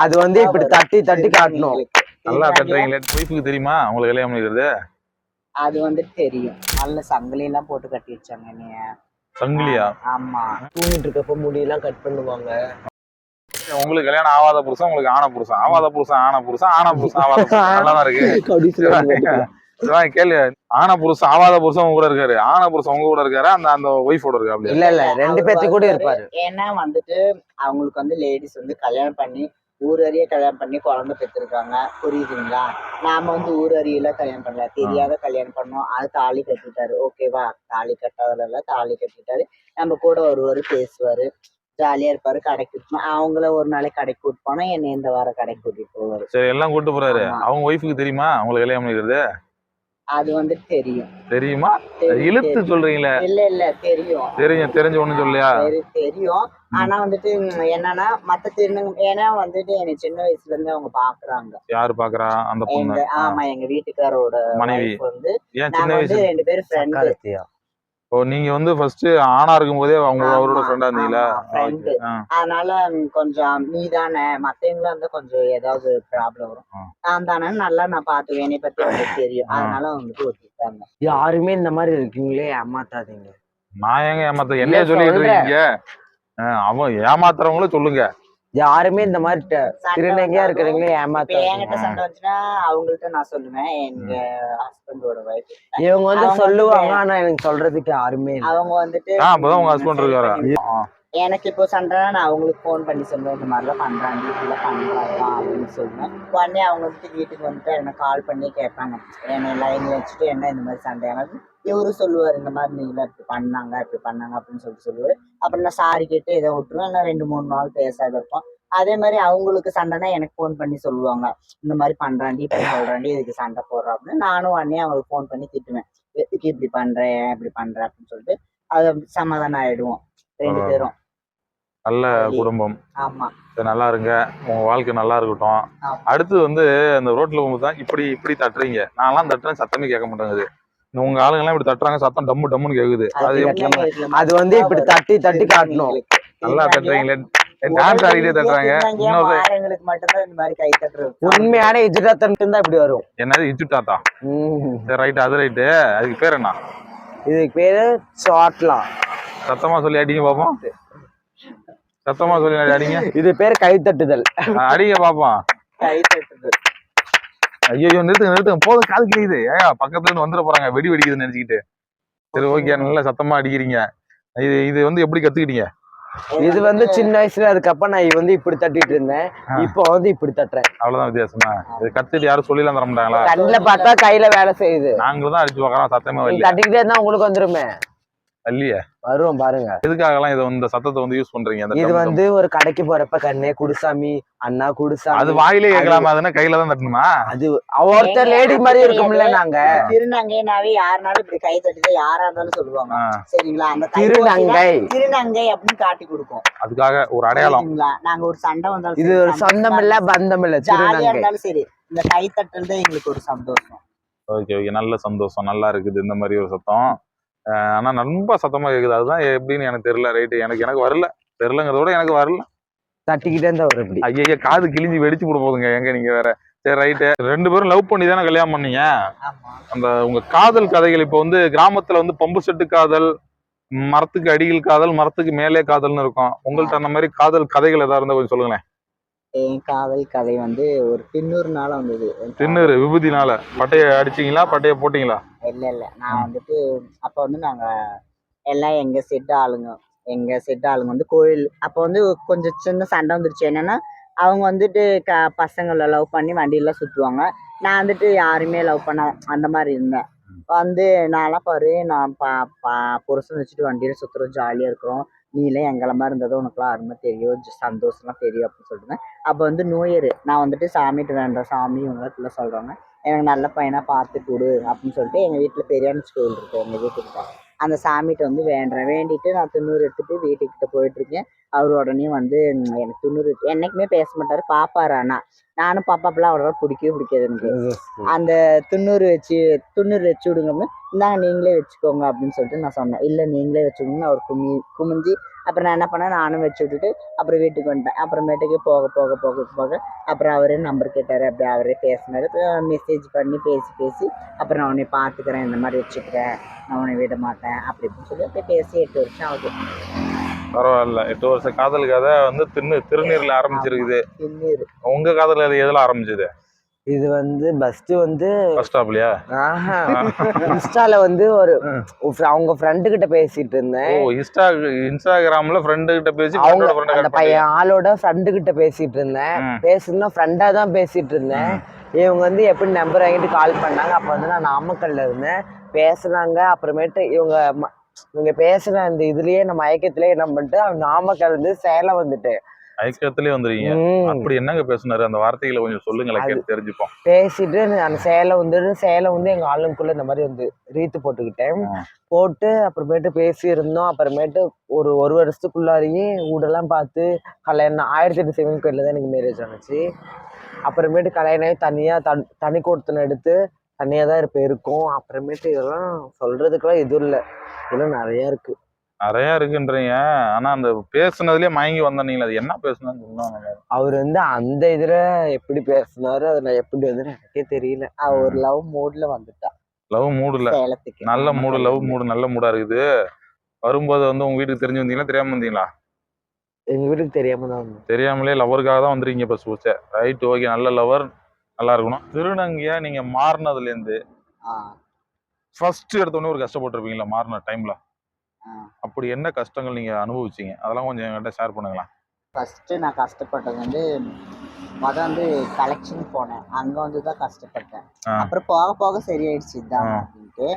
அது வந்து இப்படி தட்டி தட்டி காட்டணும். நல்லா தட்டுறீங்களே. ஒய்ஃபுக்கு தெரியுமா உங்களுக்கு கல்யாணம் பண்ணிக்கிறது? அது வந்து தெரியும். நல்ல சங்கிலி எல்லாம் போட்டு கட்டி வச்சாங்க என்னைய. சங்கிலியா? ஆமா. தூங்கிட்டு இருக்கப்ப முடியெல்லாம் கட் பண்ணுவாங்க. உங்களுக்கு கல்யாணம் ஆவாத புருஷன், உங்களுக்கு ஆன புருஷன், ஆவாத புருஷன் ஆன புருஷன், ஆன புருஷன் ஆவாத புருஷன். நல்லாதான் இருக்கு. கேள்வி, ஆன புருஷன் ஆவாத புருஷன் உங்க கூட இருக்காரு, ஆன புருஷன் உங்க கூட இருக்காரு, அந்த ஒய்ஃபோட இருக்காரு? அப்படி இல்ல ரெண்டு பேர்த்து கூட இருப்பாரு. ஏன்னா வந்துட்டு அவங்களுக்கு வந்து லேடிஸ் வந்து கல்யாணம் பண்ணி ஊர் அறிய கல்யாணம் பண்ணி குழந்தை பெற்றிருக்காங்க, புரியுதுங்களா? நாம வந்து ஊர் அறியல கல்யாணம் பண்ணல, தெரியாத கல்யாணம் பண்ணோம். அது தாலி கட்டிட்டாரு, ஓகேவா? தாலி கட்டாதல தாலி கட்டிட்டாரு. நம்ம கூட ஒருவர் பேசுவாரு, ஜாலியா இருப்பாரு. கடைக்கு அவங்கள ஒரு நாளைக்கு கடைக்கு கூட்டு போனா என்ன இந்த வாரம் கடைக்கு கூட்டிட்டு போவாரு. சரி, எல்லாம் கூட்டு போறாரு. அவங்க ஒய்ஃபுக்கு தெரியுமா உங்களுக்கு கல்யாணம் பண்ணிக்கிறது? அது வந்து தெரியும். தெரியுமா? இழுத்து சொல்றீங்களே. இல்ல தெரியும். தெரிஞ்ச ஒண்ணும் சொல்லியா? தெரியும். ஆனா வந்துட்டு என்னன்னா மத்த திருநங்க, ஏன்னா வந்துட்டு எனக்கு சின்ன வயசுல இருந்து அவங்க பாக்குறாங்க. யாரு பாக்குறா? அந்த பொண்ணு? ஆமா, எங்க வீட்டுக்காரோட மனைவி வந்து. ஏன் சின்ன வயசு? 2 பேரும் ஃப்ரெண்ட். ஓ, நீங்க வந்து ஃபர்ஸ்ட் ஆணா இருக்கும் போதே அவங்க அவரோட ஃப்ரெண்டா இருந்தீங்களா? அதனால கொஞ்சம் நீதானே, மத்தவங்களா இருந்தா கொஞ்சம் ஏதாவது ப்ராப்ளம் வரும். நான் தானே நல்லா நான் பாத்துவேன், என்னை பத்தி அவங்களுக்கு தெரியும். அதனால வந்துட்டு ஒத்துக்கிட்டாங்க. யாருமே இந்த மாதிரி இருக்கீங்களே, ஏமாத்தாதீங்க. நான் ஏங்க ஏமாத்த? என்னைய சொல்லிட்டு இருக்கீங்க? அவன் ஏமாத்துறவங்களும் சொல்லுங்க. யாருமே இந்த மாதிரி திருநங்கையா இருக்கிறீங்களே ஏமாத்த. என்கிட்ட சண்டை வந்துச்சுன்னா அவங்கள்ட்ட நான் சொல்லுவேன், எங்க ஹஸ்பண்டோட வைஃப். இவங்க வந்து சொல்லுவாங்க, ஆனா எனக்கு சொல்றதுக்கு யாருமே இல்ல. அவங்க வந்துட்டு அப்பதான் உங்க ஹஸ்பண்ட் இருக்காரு. எனக்கு இப்போ சண்டைனா நான் அவங்களுக்கு ஃபோன் பண்ணி சொல்லுவேன், இந்த மாதிரிலாம் பண்றாங்க, இப்படிலாம் பண்றாங்க அப்படின்னு சொல்லுவேன். உடனே அவங்க வந்துட்டு வீட்டுக்கு வந்துட்டு என்ன கால் பண்ணி கேட்பாங்க, என்னை லைன்ல வச்சுட்டு என்ன இந்த மாதிரி சண்டையானது. இவரு சொல்லுவார், இந்த மாதிரி நீங்களா இப்படி பண்ணாங்க அப்படின்னு சொல்லுவாரு. அப்புறம் நான் சாரி கேட்டு இதை விட்டுருவேன். நான் 2-3 நாள் பேசாத இருப்போம். அதே மாதிரி அவங்களுக்கு சண்டைனா எனக்கு ஃபோன் பண்ணி சொல்லுவாங்க, இந்த மாதிரி பண்றாண்டி, இப்படி சொல்றாண்டி, இதுக்கு சண்டை போடுறோம் அப்படின்னு. நானும் உடனே அவங்களுக்கு ஃபோன் பண்ணி திட்டுவேன், எதுக்கு இப்படி பண்றேன் இப்படி பண்றேன் அப்படின்னு சொல்லிட்டு அதை சமாதானம் ஆயிடுவோம் 2 பேரும். நல்ல குடும்பம். ஆமா, நல்லா இருங்க, உங்க வாழ்க்கை நல்லா இருக்கட்டும். அடுத்து வந்து அந்த ரோட்ல போகும்போது இப்படி தட்டுறீங்க, நான்லாம் தட்டுறேன், சத்தமே கேட்க மாட்டேங்குது. உங்க ஆளுங்க எல்லாம் இப்படி தட்டுறாங்க, சத்தம் டம்மு டம்முன்னு கேக்குது. அது வந்து இப்படி தட்டி தட்டி காட்டணும். நல்லா தட்டுறீங்களே. டான்ஸ் ஆடிட்டே தட்டுறாங்க. எங்களுக்கு மட்டும்தான் இந்த மாதிரி கை தட்டுறது. உண்மையான இஜுதாத்தன் தான் இப்படி வரும். என்னது இஜுதாத்தா? சரி, ரைட், அது ரைட்டு. அதுக்கு பேர் என்ன? இதுக்கு பேரு சாட்லா. சத்தமா சொல்லி அடிங்க பாப்போம். சத்தமா சொல்லி அடிங்க. இது பேர் கை தட்டுதல். அடிங்க பாப்போம். கை தட்டுதல். ஐயோ, நிறுத்துங்க போதும், காது கிழியுது. பக்கத்துல இருந்து வந்துட போறாங்க, வெடி வெடிக்குதுன்னு நினைச்சுக்கிட்டு. சரி, ஓகே, நல்லா சத்தமா அடிக்கிறீங்க. இது வந்து எப்படி கத்துக்கிட்டீங்க? இது வந்து சின்ன வயசுல, அதுக்கப்புறம் நான் வந்து இப்படி தட்டிட்டு இருந்தேன், இப்போ வந்து இப்படி தட்டுறேன். அவ்வளவுதான் வித்தியாசமா? இது கத்துட்டு யாரும் சொல்லிலாம் தர மாட்டாங்களா? கண்ணுல பார்த்தா கையில வேலை செய்யுது. நாங்களும் தான் அடிச்சு பாக்குறோம், சத்தமே வரல. தட்டிக்கிட்டே இருந்தா உங்களுக்கு வந்துருமே. இல்லையே, வரும் பாருங்க. எதுக்காகலாம் இதை இந்த சத்தத்தை வந்து யூஸ் பண்றீங்க? இது வந்து ஒரு கடைக்கு போறப்ப கண்ணே குடுசாமி, அண்ணா குடுசாமி, அது வாயிலே கேட்கலாமா? அதுனா கையில தான் தட்டணுமா? அது ஒருத்தர் லேடி மாதிரி இருக்கும்ல. நாங்க திருநங்கைனாவே யாருனாலும் இப்படி கை தட்டிதான் யாரா இருந்தாலும் சொல்லுவாங்க, சரிங்களா? அந்த திருநங்கை அப்படின்னு காட்டி கொடுக்கும். அதுக்காக ஒரு அடையாளம். நாங்க ஒரு சண்டை வந்தாலும், இது ஒரு சொந்தம் இல்ல பந்தம் இல்ல, ஜாலியா இருந்தாலும் சரி, இந்த கை தட்டுறது எங்களுக்கு ஒரு சந்தோஷம். ஓகே, நல்ல சந்தோஷம், நல்லா இருக்குது இந்த மாதிரி ஒரு சத்தம். ஆனா ரொம்ப சத்தமா கேக்குது, அதுதான் எப்படின்னு எனக்கு தெரியல. ரைட்டு, எனக்கு வரல, தெரியலங்கிறத விட எனக்கு வரல. தட்டிக்கிட்டே இருந்தா வரும் இப்படி. ஐயா, காது கிழிஞ்சு வெடிச்சு போட போதுங்க. எங்க நீங்க வேற. சரி, ரைட்டு. 2 பேரும் லவ் பண்ணி தானே கல்யாணம் பண்ணீங்க? அந்த உங்க காதல் கதைகள் இப்போ வந்து கிராமத்துல வந்து பம்பு செட்டு காதல், மரத்துக்கு அடியில் காதல், மரத்துக்கு மேலே காதல்னு இருக்கும். உங்கள்ட்ட அந்த மாதிரி காதல் கதைகள் ஏதாவது இருந்தா கொஞ்சம் சொல்லுங்களேன். என் காதல் கதை வந்து ஒரு திண்ணூறுனால வந்தது. திண்ணூறு விபூதினால? பட்டைய அடிச்சிங்களா, பட்டைய போட்டீங்களா? இல்ல, நான் வந்துட்டு அப்ப வந்து நாங்க எல்லாம் எங்க செட் ஆளுங்க வந்து கோயில், அப்ப வந்து கொஞ்சம் சின்ன சண்டை வந்துருச்சு. என்னன்னா அவங்க வந்துட்டு பசங்களை லவ் பண்ணி வண்டியெல்லாம் சுத்துவாங்க. நான் வந்துட்டு யாருமே லவ் பண்ண அந்த மாதிரி இருந்தேன். வந்து நான்லாம் பாரு, நான் புருஷன் வச்சுட்டு வண்டியில சுத்துறோம், ஜாலியா இருக்கிறோம், நீலாம் எங்களை மாதிரி இருந்ததும் உனக்குலாம் அருமை தெரியும், சந்தோஷம்லாம் தெரியும் அப்படின்னு சொல்லிட்டு. அப்போ வந்து நோயரு நான் வந்துட்டு சாமிட்டு வேண்டாம், சாமி இவங்களாம் சொல்றாங்க, எனக்கு நல்ல பையனா பார்த்து கொடு அப்படின்னு சொல்லிட்டு எங்க வீட்டுல பெரியார் கோவில் இருக்கு, எங்க வீட்டுக்கிட்ட. அந்த சாமிகிட்ட வந்து வேண்டிட்டு நான் துண்ணூறு எடுத்துட்டு வீட்டுக்கிட்ட போயிட்டு இருக்கேன். அவர் உடனே வந்து எனக்கு துண்ணூறு என்னைக்குமே பேச மாட்டாரு, பாப்பாரு. ஆனா நானும் பாப்பாப்பெல்லாம் அவரோட பிடிக்காது எனக்கு. அந்த துண்ணூறு வச்சு விடுங்க அப்படின்னு, இந்தாங்க நீங்களே வச்சுக்கோங்க அப்படின்னு சொல்லிட்டு நான் சொன்னேன். இல்லை நீங்களே வச்சுக்கோங்க. அவர் குமிஞ்சு அப்புறம் நான் என்ன பண்ணேன், நானும் வச்சு விட்டுட்டு அப்புறம் வீட்டுக்கு வந்துட்டேன். அப்புறமேட்டுக்கு போக போக போக போக அப்புறம் அவரே நம்பர் கேட்டார். அப்படி அவரே பேசினாரு. மெசேஜ் பண்ணி பேசி அப்புறம் நான் உன்னை பார்த்துக்கிறேன், இந்த மாதிரி வச்சுக்கிறேன், நான் உன்னை விட மாட்டேன் அப்படி இப்படின்னு சொல்லி அப்படியே பேசி 8 வருஷம் ஆகுது. பரவாயில்ல. 8 வருஷம் காதல் கதை வந்து திருநீர்ல ஆரம்பிச்சிருக்குது. திருநீர். உங்க காதல் கதை எதுல ஆரம்பிச்சது? இது வந்து ஃபர்ஸ்ட் வந்து பஸ் ஸ்டாப்லயா? இன்ஸ்டால வந்து ஒரு அவங்க ஃப்ரெண்டு கிட்ட பேசிட்டு இருந்தேன். ஓ, இன்ஸ்டாகிராம்ல ஃப்ரெண்டு கிட்ட பேசி அவங்க அந்த பையன் ஆளோட ஃப்ரெண்டு கிட்ட பேசிட்டு இருந்தேன். பேசுனா ஃப்ரெண்டா தான் பேசிட்டு இருந்தேன். இவங்க வந்து எப்படி நம்பர் வாங்கிட்டு கால் பண்ணாங்க. அப்ப வந்து நான் நாமக்கல்ல இருந்தேன். பேசுனாங்க. அப்புறமேட்டு இவங்க பேசுற அந்த இதுலயே நம்ம மயக்கத்திலேயே என்ன பண்ணிட்டு நாமக்கல் இருந்து சேலம் வந்துட்டு ஐக்கியத்திலே வந்துருக்கீங்க. அப்படி என்னங்க பேசுனாரு? அந்த வார்த்தைகளை கொஞ்சம் சொல்லுங்களேன், கேட்டு தெரிஞ்சுப்போம். பேசிட்டு அந்த சேலம் வந்து எங்க ஆளுக்குள்ள இந்த மாதிரி வந்து ரீத்து போட்டுக்கிட்டேன். போட்டு அப்புறமேட்டு பேசி இருந்தோம். அப்புறமேட்டு ஒரு வருஷத்துக்குள்ளாரையே வீடெல்லாம் பார்த்து கல்யாணம் 1008 கோயில்ல தான் எனக்கு மேரேஜ் ஆனிச்சு. அப்புறமேட்டு கல்யாணம் தனி கொடுத்தனை எடுத்து தனியா தான் இருக்கும். அப்புறமேட்டு இதெல்லாம் சொல்றதுக்கெல்லாம் எதுவும் இல்லை, இதெல்லாம் நிறைய இருக்கு. நிறைய இருக்குன்றீங்க. ஆனா அந்த பேசுனதுலயே மயங்கி வந்தீங்களா? அது என்ன பேசுனான்னு சொன்னாங்க. அவர் வந்து அந்த இதுல எப்படி பேசினாரு, அது நான் எப்படி வந்து எனக்கே தெரியல. அவர் ஒரு லவ் மூட்ல வந்துட்டா. லவ் மூடுல சேலத்துக்கு நல்ல மூடு, லவ் மூடு நல்ல மூடா இருக்குது. வரும்போது வந்து உங்க வீட்டுக்கு தெரிஞ்சு வந்தீங்களா, தெரியாம வந்தீங்களா? எங்க வீட்டுக்கு தெரியாம தான் வந்தோம். தெரியாமலே லவருக்காக தான் வந்துருக்கீங்க. பஸ் பூச்ச ரைட், ஓகே. நல்ல லவர், நல்லா இருக்கணும். திருநங்கையா நீங்க மாறினதுல இருந்து ஃபர்ஸ்ட் எடுத்தோடனே ஒரு கஷ்டப்பட்டிருப்பீங்களா மாறின டைம்ல? அப்படி என்ன கஷ்டங்கள் நீங்க அனுபவிச்சீங்க, அதெல்லாம் கொஞ்சம் என்கிட்ட ஷேர் பண்ணுங்களா? ஃபர்ஸ்ட் நான் கஷ்டப்பட்டது வந்து வந்து கலெக்ஷன் போனேன். அங்க வந்து தான் கஷ்டப்பட்டேன். அப்புறம் போக போக சரியாயிடுச்சு இதான் அப்படின்ட்டு.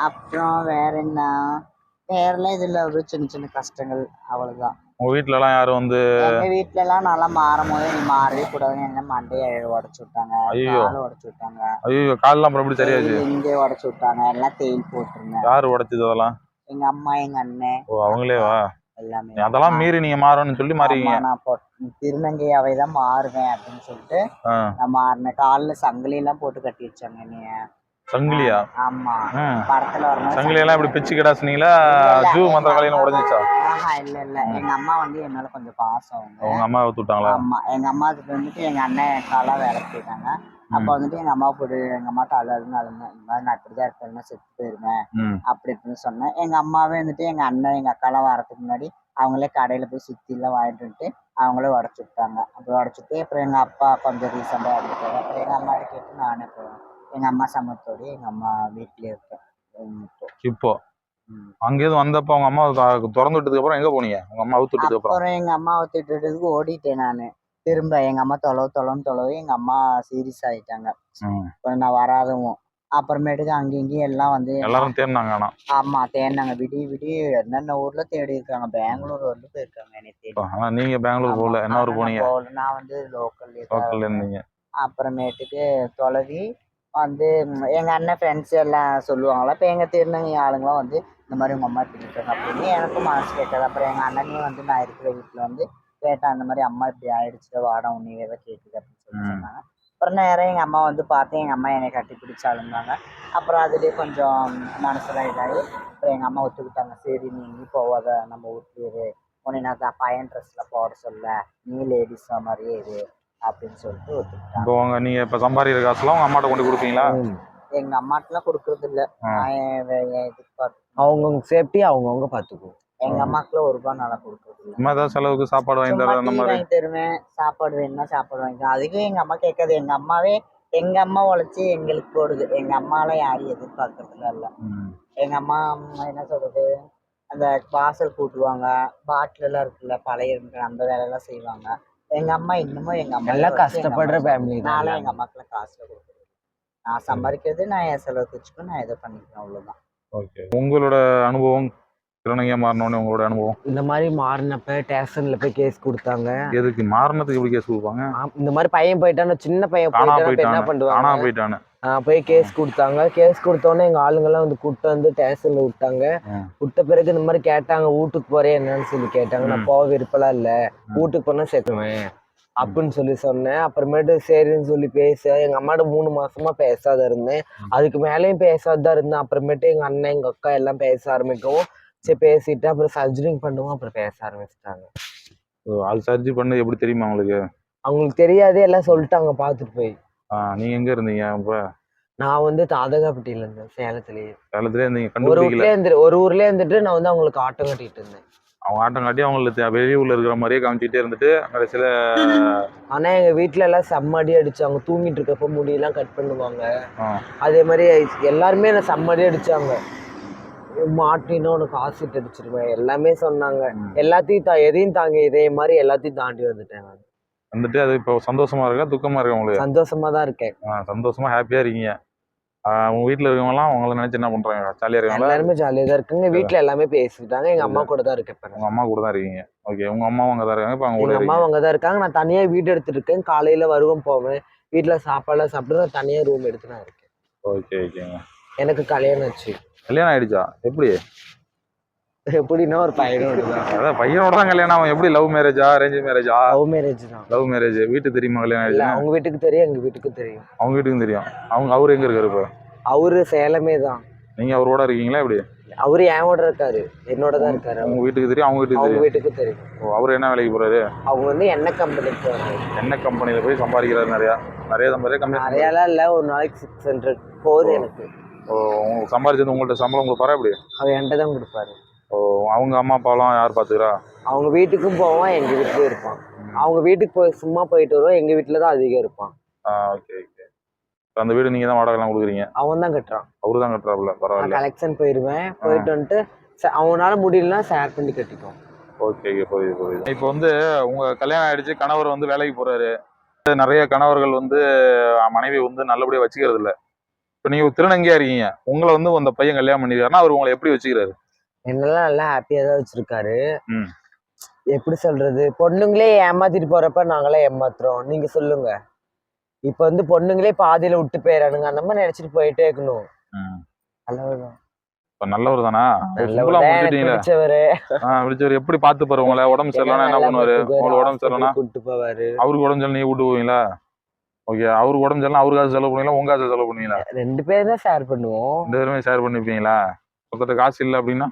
அப்புறம் வேறெல்லாம் இதுல ஒரு சின்ன சின்ன கஷ்டங்கள், அவ்வளவுதான். உங்க வீட்டுல எல்லாம் யாரும் வந்து? எங்க வீட்டுல எல்லாம் நல்லா மாறும் போது நீ மாறவே கூடாதுன்னு என்ன மண்டையை உடச்சு விட்டாங்க, காலை உடச்சு விட்டாங்க. ஐயோ, காலெல்லாம் அப்புறம் எப்படி சரியாச்சு? இங்கே உடச்சு விட்டாங்க, எல்லாம் தேயில் போட்டுருந்தேன். யாரு உடைச்சது அதெல்லாம்? எங்க அம்மா, எங்க அண்ணன். ஓ, அவங்களேவா? எல்லாமே. அதெல்லாம் மீறி நீங்க மாறணும்னு சொல்லி மாறிங்க. நான் திருநங்கையாவே தான் மாறுவேன் அப்படின்னு சொல்லிட்டு நான் மாறினேன். காலில் சங்கிலி எல்லாம் போட்டு கட்டி வச்சாங்க என்னைய. சங்கிலியா? ஆமா, படத்துல வரணும். சங்கிலி எல்லாம் இப்படி பிச்சு கிடாசுனீங்களா? ஜூ மந்திர காலையில உடைஞ்சிச்சா? இல்ல எங்க அம்மா வந்து என் மேல கொஞ்சம் பாசம். உங்க அம்மா விட்டுட்டாங்களா? ஆமா, எங்க அம்மா வந்துட்டு எங்க அண்ணன் காலா வேலைக்கு போயிட்டாங்க. அப்ப வந்துட்டு எங்க அம்மா எங்க அம்மாட்ட அழுதுன்னு இந்த மாதிரி நான் இப்படிதான் இருப்பேன், செத்து போயிருவேன் அப்படி இப்படின்னு சொன்னேன். எங்க அம்மாவே வந்துட்டு எங்க அண்ணன் எங்க அக்காலாம் வரதுக்கு முன்னாடி அவங்களே கடையில போய் சுத்தி எல்லாம் வாங்கிட்டு வந்துட்டு அவங்களே உடச்சு விட்டாங்க. அப்படி உடச்சிட்டு அப்புறம் எங்க அப்பா கொஞ்சம் ரீசெண்டா இறந்துட்டாரு. அப்புறம் எங்க அம்மாட்ட கேட்டு நானே போவேன். எங்க அம்மா சமத்தோடு எங்க அம்மா வீட்லயே இருக்கேன் இப்போ. அங்கேயிருந்து வந்தப்ப அவங்க அம்மா திறந்து விட்டதுக்கு அப்புறம் எங்க போனீங்க? உங்க அம்மா அவுத்துட்டதுக்கு அப்புறம்? எங்க அம்மா அவுத்துட்டதுக்கு ஓடிட்டேன் நானு. திரும்ப எங்க அம்மா தொலைவு எங்க அம்மா சீரியஸ் ஆயிட்டாங்க. நான் வராதவும் அப்புறமேட்டுக்கு அங்கேயும் எல்லாம் வந்து எல்லாரும் தேடினாங்க. ஆமா, தேடினாங்க. விடிய என்னென்ன ஊர்ல தேடி இருக்காங்க. பெங்களூர் வரலும் போயிருக்காங்க என்னை தேடி. ஆனா நீங்க பெங்களூர் போகல, என்ன ஊர் போனீங்க? நான் வந்து லோக்கல்ல இருந்தீங்க. அப்புறமேட்டுக்கு தொலைவி வந்து எங்க அண்ணன் ஃப்ரெண்ட்ஸ் எல்லாம் சொல்லுவாங்களா, இப்போ எங்க திருநங்கை ஆளுங்களாம் வந்து இந்த மாதிரி உங்க அம்மா இப்படி இருக்காங்க அப்படின்னு எனக்கும் மனசு கேட்காது. அப்புறம் எங்க அண்ணனையும் வந்து நான் இருக்கிற வீட்டுல வந்து கேட்டேன், அந்த மாதிரி அம்மா இப்படி ஆயிடுச்சு, வாடா உன்னையே தான் கேட்குது அப்படின்னு சொல்லி சொன்னாங்க. அப்புறம் நேரம் எங்க அம்மா வந்து பார்த்தேன், எங்க அம்மா என்னை கட்டி பிடிச்சாலுந்தாங்க. அப்புறம் அதுலேயே கொஞ்சம் மனசுலாம் இதாகி அப்புறம் எங்க அம்மா ஒத்துக்கிட்டாங்க. சரி, நீ எங்கேயும் போவாத, நம்ம ஊட்டிரு, உன்னை நான் பையன் ட்ரெஸ்ல போட சொல்ல, நீ லேடிஸ் மாதிரியே இரு அப்படின்னு சொல்லிட்டு ஒத்துக்கிட்டாங்க. நீங்க இப்ப சம்பாதிக்கிற காசுலாம் உங்க அம்மாட்ட கொண்டு கொடுப்பீங்களா? எங்க அம்மாட்டெல்லாம் கொடுக்கறது இல்ல. அவங்கவுங்க சேஃப்டி அவங்கவுங்க பாத்துக்குவோம். எங்க அம்மாக்குள்ள ₹1 நல்லா கொடுக்கறது இல்ல. அம்மா ஏதாவது செலவுக்கு சாப்பாடு வாங்கி தர அந்த மாதிரி வாங்கி தருவேன். சாப்பாடு வேணும்னா சாப்பாடு வாங்கி. அதுக்கும் எங்க அம்மா கேட்காது. எங்க அம்மா உழைச்சி எங்களுக்கு போடுது. எங்க அம்மால யாரும் எதிர்பார்க்கறதுல இல்ல. எங்க அம்மா என்ன சொல்றது, அந்த வாசல் கூட்டுவாங்க, பாட்டில் எல்லாம் இருக்குல்ல பழைய அந்த வேலையெல்லாம் செய்வாங்க. எங்க அம்மா இன்னமும் எங்க அம்மா எல்லாம் கஷ்டப்படுற ஃபேமிலி. நானும் எங்க அம்மாக்கெல்லாம் காசுல கொடுக்குறது. நான் சம்பாதிக்கிறது நான் என் செலவுக்கு வச்சுக்கணும், நான் எதை பண்ணிக்கிறேன், அவ்வளவுதான். ஓகே. உங்களோட அனுபவம், திருநங்கையா மாறினோன்னு உங்களோட அனுபவம்? இந்த மாதிரி மாறினப்ப ஸ்டேஷன்ல போய் கேஸ் கொடுத்தாங்க. எதுக்கு மாறினதுக்கு எப்படி கேஸ் கொடுப்பாங்க? இந்த மாதிரி பையன் போயிட்டான்னு, சின்ன பையன் போயிட்டான்னு என்ன பண்ணுவாங்க, போய் கேஸ் கொடுத்தாங்க. கேஸ் கொடுத்தோன்னே எங்க ஆளுங்கெல்லாம் வந்து கூப்பிட்டு வந்து ஸ்டேஷன்ல விட்டாங்க. விட்ட பிறகு இந்த மாதிரி கேட்டாங்க, வீட்டுக்கு போறேன் என்னன்னு சொல்லி கேட்டாங்க. நான் போக விருப்பலாம் இல்ல, வீட்டுக்கு போனா சேர்த்துவேன் அப்படின்னு சொல்லி சொன்னேன். அப்புறமேட்டு சரின்னு சொல்லி எங்க அம்மாட்ட 3 மாசமா பேசாத இருந்தேன். அதுக்கு மேலேயும் பேசாதான் இருந்தேன். அப்புறமேட்டு எங்க அண்ணன் எங்க அக்கா எல்லாம் பேச ஆரம்பிக்கவும் சரி பேசிட்டு அப்புறம் சர்ஜரி பண்ணுவோம், அப்புறம் பேச ஆரம்பிச்சிட்டாங்க. அது சர்ஜரி பண்ணது எப்படி தெரியுமா உங்களுக்கு? அவங்களுக்கு தெரியாது, எல்லாம் சொல்லிட்டாங்க பார்த்துட்டு போய். நீங்க எங்க இருந்தீங்க அப்ப? நான் வந்து தாதகாப்பட்டியில இருந்தேன், சேலத்திலேயே. சேலத்திலே இருந்தீங்க, ஒரு கண்டுபிடிக்கல? ஊர்லயே இருந்துட்டு நான் வந்து அவங்களுக்கு ஆட்டம் கட்டிட்டு இருந்தேன். அவங்க ஆட்டம் காட்டி அவங்களுக்கு வெளியூர்ல இருக்கிற மாதிரியே காமிச்சிட்டே இருந்துட்டு கடைசியில ஆனா எங்க வீட்ல எல்லாம் செம்ம அடி அடிச்சாங்க. தூங்கிட்டு இருக்கப்ப முடியெல்லாம் கட் பண்ணுவாங்க. ஆ, அதே மாதிரி எல்லாருமே என்ன செம்ம அடி அடிச்சாங்க. மாட்டினா உனக்கு ஆசிட் அடிச்சிருவேன் எல்லாமே சொன்னாங்க. எல்லாத்தையும் எதையும் தாங்க இதே மாதிரி எல்லாத்தையும் தாண்டி வந்துட்டேன் நான். வந்துட்டு அது இப்போ சந்தோஷமா இருக்கா துக்கமா இருக்கா உங்களுக்கு? சந்தோஷமா தான் இருக்கேன். சந்தோஷமா ஹாப்பியா இருக்கீங்க. உங்க வீட்டுல இருக்கவங்க எல்லாம் உங்களை நினைச்சு என்ன பண்றாங்க? ஜாலியா இருக்காங்களா? எல்லாருமே ஜாலியா தான் இருக்குங்க. வீட்ல எல்லாமே பேசிட்டாங்க. எங்க அம்மா கூட தான் இருக்கேன் இப்ப. உங்க அம்மா கூட தான் இருக்கீங்க. ஓகே, உங்க அம்மாவும் அங்க தான் இருக்காங்க, இப்ப அவங்க கூட எங்க அம்மா இருக்கீங்க. அங்கதான் இருக்காங்க. நான் தனியா வீடு எடுத்துட்டு இருக்கேன். காலையில வருவேன் போவேன். வீட்டுல சாப்பாடுலாம் சாப்பிட்டு நான் தனியா ரூம் எடுத்து நான் இருக்கேன். ஓகே ஓகேங்க. எனக்கு கல்யாணம் ஆச்சு. கல்யாணம் ஆயிடுச்சா? எப்படி? எப்படின்னா ஒரு பையனோட தான். அதான் பையனோட தான் கல்யாணம். அவன் எப்படி, லவ் மேரேஜா அரேஞ்ச் மேரேஜா? லவ் மேரேஜ் தான். Love marriage. வீட்டுக்கு தெரியுமா கல்யாணம் இல்ல, ஆயிடுச்சு? அவங்க வீட்டுக்கு தெரியும், எங்க வீட்டுக்கு தெரியும். அவங்க வீட்டுக்கும் தெரியும். அவரு எங்க இருக்காரு இப்ப? அவரு சேலமே தான். நீங்க அவரோட இருக்கீங்களா எப்படி? அவரு என்வோட இருக்காரு, என்னோட தான் இருக்காரு. உங்க வீட்டுக்கு தெரியும், அவங்க வீட்டுக்கு அவங்க தெரியும். வீட்டுக்கு தெரியும். அவரு என்ன வேலைக்கு போறாரு? அவங்க வந்து எண்ணெய் கம்பெனிக்கு போறாங்க. என்ன கம்பெனில போய் சம்பாதிக்கிறாரு? நிறைய கம்பெனி. நிறையாலாம் இல்ல, ஒரு நாளைக்கு 600 போகுது எனக்கு. உங்களுக்கு சம்பாதிச்சது உங்கள்ட்ட சம்பளம் கொடுப்பாரா எப்படி? அவர் என்கிட்ட தான் கொடுப்பாரு. அவங்க அம்மா அப்பாலாம் யார் பாத்துக்கிறா? அவங்க வீட்டுக்கும் போவான், எங்க வீட்டுலயும் இருப்பான். அவங்க வீட்டுக்கு போய் சும்மா போயிட்டு வருவான், எங்க வீட்டுல தான் அதிகம் இருப்பான். Okay okay. அந்த வீடு நீங்க தான் வாடகை எல்லாம் கொடுக்குறீங்க? அவன் தான் கட்டுறான். அவரு தான் கட்டுறாப்புல, நான் பரவாயில்ல. கலெக்ஷன் போயிருவேன், போயிட்டு வந்துட்டு அவனால முடியலன்னா ஷேர் பண்ணி கட்டிக்குவோம். ஓகே, புரியுது. இப்போ வந்து உங்க கல்யாணம் ஆயிடுச்சு, கணவர் வந்து வேலைக்கு போறாரு. நிறைய கணவர்கள் வந்து மனைவி வந்து நல்லபடியா வச்சுக்கிறது இல்ல. இப்போ நீங்க திருநங்கையா இருக்கீங்க, உங்களை வந்து அந்த பையன் கல்யாணம் பண்ணிருக்காருன்னா அவர் உங்களை எப்படி வச்சுக்கிறாரு? என்னெல்லாம் நல்லா ஹாப்பியா தான் வச்சிருக்காரு. ம். எப்படி சொல்றது, பொண்ணுங்களே ஏமாத்திட்டு போறப்ப நாங்களாம் ஏமாத்துறோம், நீங்க சொல்லுங்க. இப்ப வந்து பொண்ணுங்களே பாதியில விட்டு போயிடறானுங்க, அந்த மாதிரி நினைச்சிட்டு போயிட்டே இருக்கணும். நல்லவர்தான். இப்ப நல்லவர் தானா? நல்லவர் தான், எனக்கு பிடிச்சவரு. பிடிச்சவர். எப்படி பாத்துப்பாரு உங்களை? உடம்பு சரியில்லைன்னா என்ன பண்ணுவாரு? உங்களுக்கு உடம்பு சரியில்லைன்னா கூட்டு போவாரு. அவருக்கு உடம்பு சரியில்லை நீங்க கூட்டு போவீங்களா? ஓகே, அவருக்கு உடம்பு சரியில்லைன்னா அவருக்கு காசு செலவு பண்ணுவீங்களா, உங்க காசு செலவு பண்ணுவீங்களா? 2 பேரும் தான் ஷேர் பண்ணுவோம். 2 பேருமே ஷேர் பண்ணிப்பீங்களா? பக்கத்துல காசு இல்லை அப்படின்னா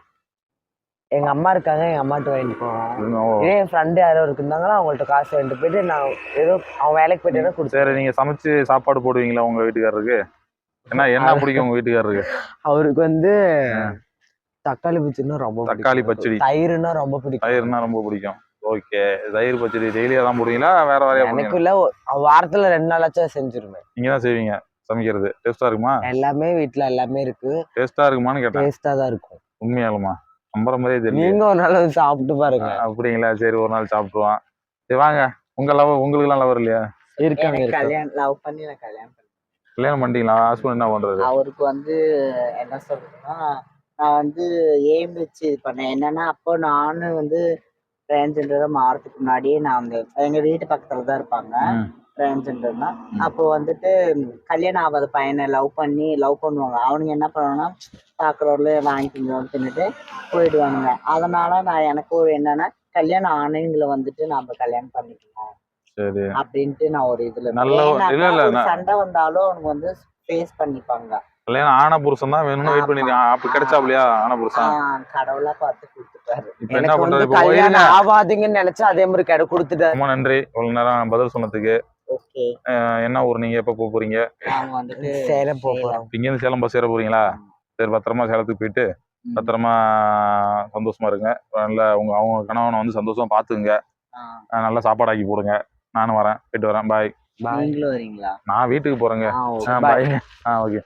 எங்க அம்மா இருக்காங்க, எங்க அம்மாட்ட வாங்கிட்டு போவோம். இதே என் ஃப்ரெண்டு யாரோ இருந்தாங்களா, அவங்கள்ட்ட காசு வாங்கிட்டு போயிட்டு நான் ஏதோ அவன் வேலைக்கு போயிட்டேன்னா கொடுத்து. சரி, நீங்க சமைச்சு சாப்பாடு போடுவீங்களா உங்க வீட்டுக்காரருக்கு? என்ன பிடிக்கும் உங்க வீட்டுக்காரருக்கு? அவருக்கு வந்து தக்காளி பச்சடினா ரொம்ப பிடிக்கும். தக்காளி பச்சடி. தயிர்னா ரொம்ப பிடிக்கும். தயிர்னா ரொம்ப பிடிக்கும். ஓகே, தயிர் பச்சடி டெய்லி அதான் போடுவீங்களா, வேற வேறையா எனக்கு போடுவீங்களா? இல்ல, வாரத்துல 2 நாளாச்சும் செஞ்சிருவேன். நீங்க தான் செய்வீங்க சமைக்கிறது? டேஸ்டா இருக்குமா? எல்லாமே வீட்டுல எல்லாமே இருக்கு. டேஸ்டா இருக்குமான்னு கேட்டேன். டேஸ்டா தான் இருக்கும். உண்மையாலுமா? நம்புற மாதிரியே தெரியல. நீங்க ஒரு நாள் வந்து சாப்பிட்டு பாருங்க. அப்படிங்களா? சரி, ஒரு நாள் சாப்பிட்டுருவான். சரி வாங்க. உங்களுக்கு எல்லாம் லவர் இல்லையா? இருக்காங்க. கல்யாணம் லவ் பண்ணி நான் கல்யாணம் பண்ணேன். கல்யாணம் பண்ணிட்டீங்களா? ஹஸ்பண்ட் என்ன பண்றாரு? அவருக்கு வந்து என்ன சொல்றதுன்னா, நான் வந்து எய்ம் வச்சு இது பண்ணேன். என்னன்னா, அப்போ நானும் வந்து டிரான்ஸ்ஜெண்டரா மாறதுக்கு முன்னாடியே நான் வந்து எங்க வீட்டு பக்கத்துல தான் இருப்பாங்க டிரான்ஸ்ஜெண்டர்னா. அப்போ வந்துட்டு கல்யாணம் ஆகாத பையனை லவ் பண்ணுவாங்க. அவனுங்க என்ன பண்ணுவாங்கன்னா, பாக்குறவர்கள வாங்கிக்கோங்க தின்னுட்டு போயிடுவானுங்க. அதனால நான் எனக்கு ஒரு என்னன்னா, கல்யாணம் ஆணைங்களை வந்துட்டு நாம கல்யாணம் பண்ணிக்கலாம் சரி அப்படின்ட்டு நான் ஒரு இதுல நல்ல சண்டை வந்தாலும் அவனுக்கு வந்து ஃபேஸ் பண்ணிப்பாங்க. கல்யாணம் ஆன புருஷன் தான் வேணும்னு வெயிட் பண்ணிருக்கான். அப்ப கிடைச்சாப்லையா ஆன புருஷன்? கடவுளா பார்த்து கொடுத்துட்டாரு. இப்ப என்ன எனக்கு வந்து பண்றது? கல்யாணம் ஆகாதீங்கன்னு நினைச்சா அதே மாதிரி கொடுத்துட்டாரு. ரொம்ப நன்றி இவ்வளவு நேரம் பதில் சொன்னதுக்கு. ஓகே, என்ன ஊர்? நீங்க எப்ப போறீங்க? நாங்க வந்துட்டு சேலம் போறோம். இங்க இருந்து சேலம் பஸ் ஏற போறீங்களா? சரி, பத்திரமா சேலத்துக்கு போயிட்டு பத்திரமா சந்தோஷமா இருங்க. நல்ல அவங்க கணவனை வந்து சந்தோஷமா பாத்துங்க. நல்லா சாப்பாடு ஆக்கி போடுங்க. நானும் வரேன், போயிட்டு வரேன். பாய். நீங்களும் வரீங்களா? நான் வீட்டுக்கு போறேங்க. பாய். ஓகே.